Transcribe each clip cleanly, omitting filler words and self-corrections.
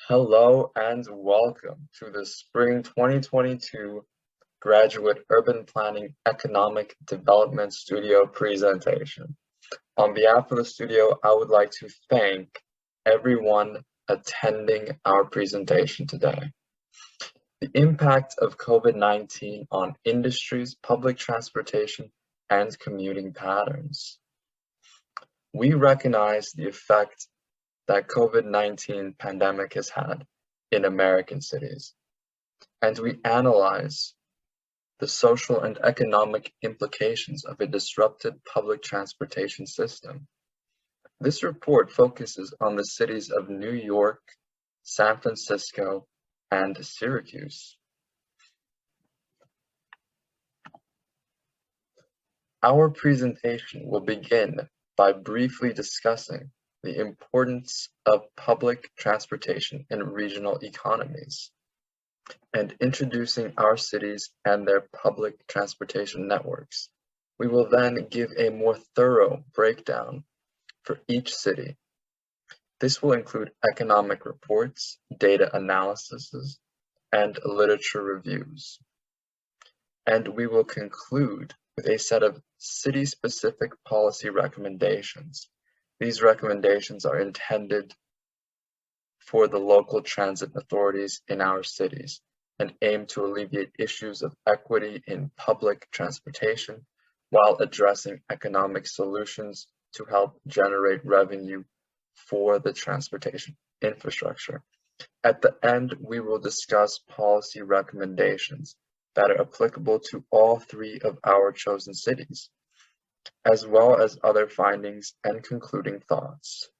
Hello and welcome to the Spring 2022 Graduate Urban Planning Economic Development Studio presentation. On behalf of the studio, I would like to thank everyone attending our presentation today. The impact of COVID-19 on industries, public transportation, and commuting patterns. We recognize the effect that COVID-19 pandemic has had in American cities, and we analyze the social and economic implications of a disrupted public transportation system. This report focuses on the cities of New York, San Francisco, and Syracuse. Our presentation will begin by briefly discussing the importance of public transportation in regional economies, and introducing our cities and their public transportation networks. We will then give a more thorough breakdown for each city. This will include economic reports, data analyses, and literature reviews. And we will conclude with a set of city-specific policy recommendations. These recommendations are intended for the local transit authorities in our cities and aim to alleviate issues of equity in public transportation while addressing economic solutions to help generate revenue for the transportation infrastructure. At the end, we will discuss policy recommendations that are applicable to all three of our chosen cities, as well as other findings and concluding thoughts.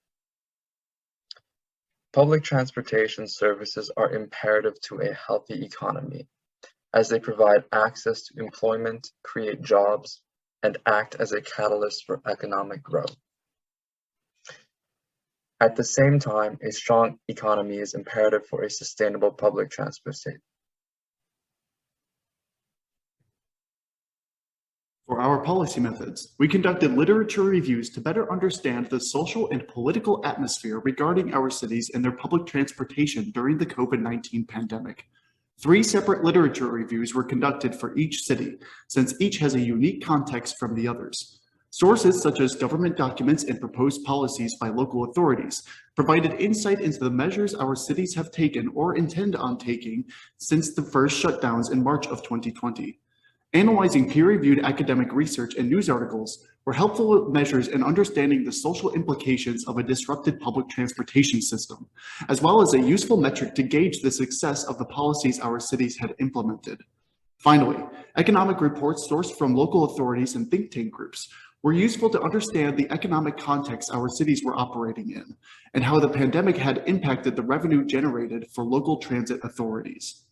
Public transportation services are imperative to a healthy economy, as they provide access to employment, create jobs, and act as a catalyst for economic growth. At the same time, a strong economy is imperative for a sustainable public transportation. For our policy methods, we conducted literature reviews to better understand the social and political atmosphere regarding our cities and their public transportation during the COVID-19 pandemic. 3 separate literature reviews were conducted for each city, since each has a unique context from the others. Sources such as government documents and proposed policies by local authorities provided insight into the measures our cities have taken or intend on taking since the first shutdowns in March of 2020. Analyzing peer-reviewed academic research and news articles were helpful measures in understanding the social implications of a disrupted public transportation system, as well as a useful metric to gauge the success of the policies our cities had implemented. Finally, economic reports sourced from local authorities and think tank groups were useful to understand the economic context our cities were operating in, and how the pandemic had impacted the revenue generated for local transit authorities.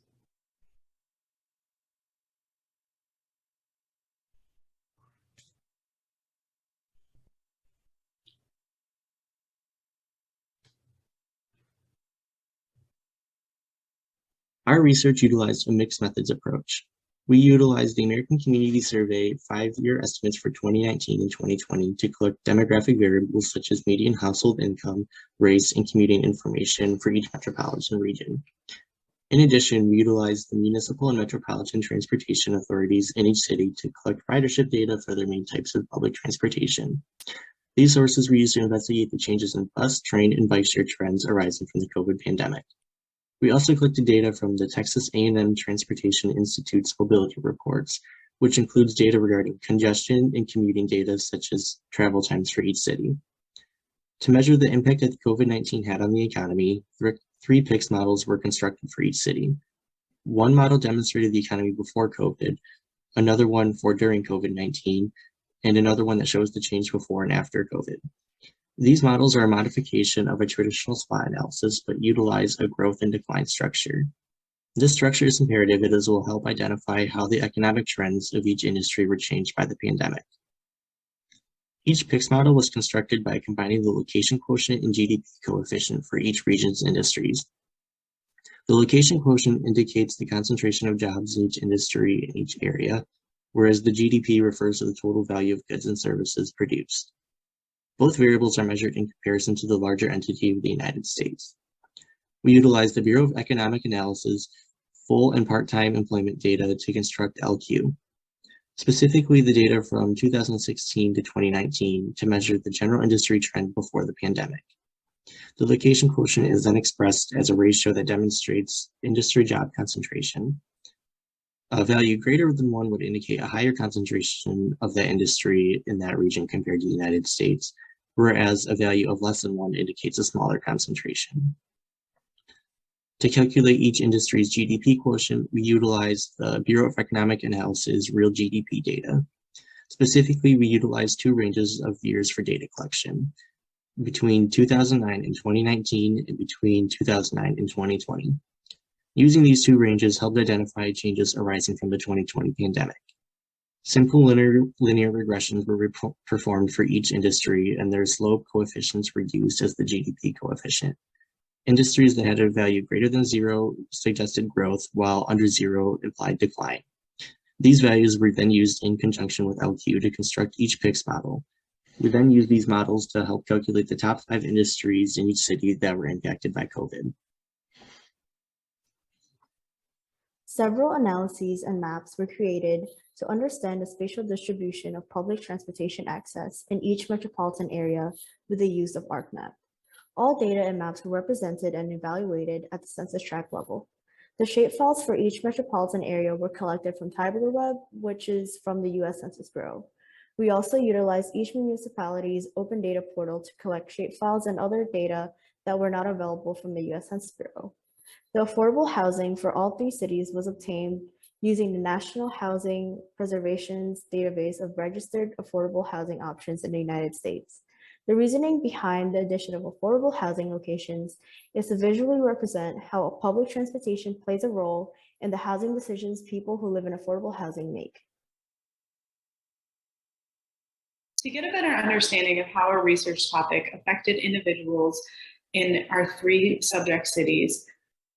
Our research utilized a mixed methods approach. We utilized the American Community Survey 5-year estimates for 2019 and 2020 to collect demographic variables such as median household income, race, and commuting information for each metropolitan region. In addition, we utilized the municipal and metropolitan transportation authorities in each city to collect ridership data for their main types of public transportation. These sources were used to investigate the changes in bus, train, and bike share trends arising from the COVID pandemic. We also collected data from the Texas A&M Transportation Institute's mobility reports, which includes data regarding congestion and commuting data such as travel times for each city. To measure the impact that COVID-19 had on the economy, 3 PICS models were constructed for each city. One model demonstrated the economy before COVID, another one for during COVID-19, and another one that shows the change before and after COVID. These models are a modification of a traditional SWOT analysis, but utilize a growth and decline structure. This structure is imperative as it will help identify how the economic trends of each industry were changed by the pandemic. Each PICS model was constructed by combining the location quotient and GDP coefficient for each region's industries. The location quotient indicates the concentration of jobs in each industry in each area, whereas the GDP refers to the total value of goods and services produced. Both variables are measured in comparison to the larger entity of the United States. We utilized the Bureau of Economic Analysis full and part-time employment data to construct LQ. Specifically, the data from 2016 to 2019 to measure the general industry trend before the pandemic. The location quotient is then expressed as a ratio that demonstrates industry job concentration. A value greater than 1 would indicate a higher concentration of that industry in that region compared to the United States, whereas a value of less than 1 indicates a smaller concentration. To calculate each industry's GDP quotient, we utilize the Bureau of Economic Analysis real GDP data. Specifically, we utilize 2 ranges of years for data collection, between 2009 and 2019 and between 2009 and 2020. Using these 2 ranges helped identify changes arising from the 2020 pandemic. Simple linear regressions were performed for each industry, and their slope coefficients were used as the GDP coefficient. Industries that had a value greater than 0 suggested growth, while under 0 implied decline. These values were then used in conjunction with LQ to construct each PICS model. We then used these models to help calculate the top 5 industries in each city that were impacted by COVID. Several analyses and maps were created to understand the spatial distribution of public transportation access in each metropolitan area with the use of ArcMap. All data and maps were represented and evaluated at the census tract level. The shapefiles for each metropolitan area were collected from TigerWeb, which is from the US Census Bureau. We also utilized each municipality's open data portal to collect shapefiles and other data that were not available from the US Census Bureau. The affordable housing for all 3 cities was obtained using the National Housing Preservation's database of registered affordable housing options in the United States. The reasoning behind the addition of affordable housing locations is to visually represent how public transportation plays a role in the housing decisions people who live in affordable housing make. To get a better understanding of how our research topic affected individuals in our 3 subject cities,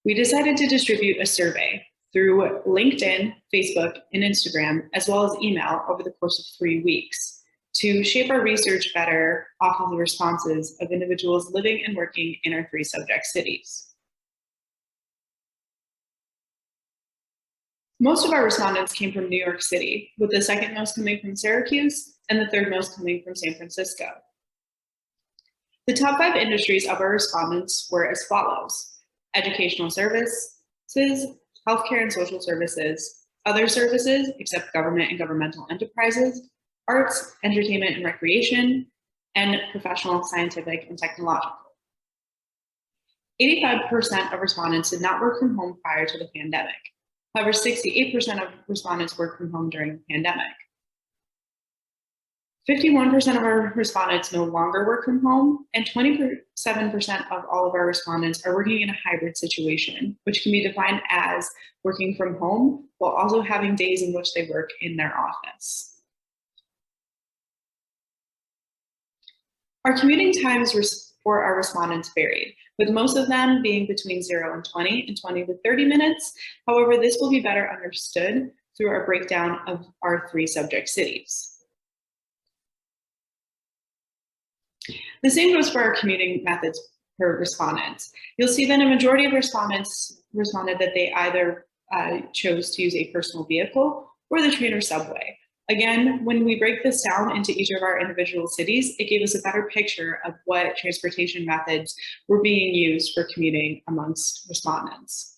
we decided to distribute a survey through LinkedIn, Facebook, and Instagram, as well as email over the course of 3 weeks to shape our research better off of the responses of individuals living and working in our 3 subject cities. Most of our respondents came from New York City, with the second most coming from Syracuse and the third most coming from San Francisco. The top 5 industries of our respondents were as follows: educational services, healthcare and social services, other services except government and governmental enterprises, arts, entertainment and recreation, and professional, scientific, and technological. 85% of respondents did not work from home prior to the pandemic. However, 68% of respondents worked from home during the pandemic. 51% of our respondents no longer work from home, and 27% of all of our respondents are working in a hybrid situation, which can be defined as working from home while also having days in which they work in their office. Our commuting times for our respondents varied, with most of them being between 0 and 20 and 20 to 30 minutes. However, this will be better understood through our breakdown of our 3 subject cities. The same goes for our commuting methods per respondent. You'll see that a majority of respondents responded that they either chose to use a personal vehicle or the train or subway. Again, when we break this down into each of our individual cities, it gave us a better picture of what transportation methods were being used for commuting amongst respondents.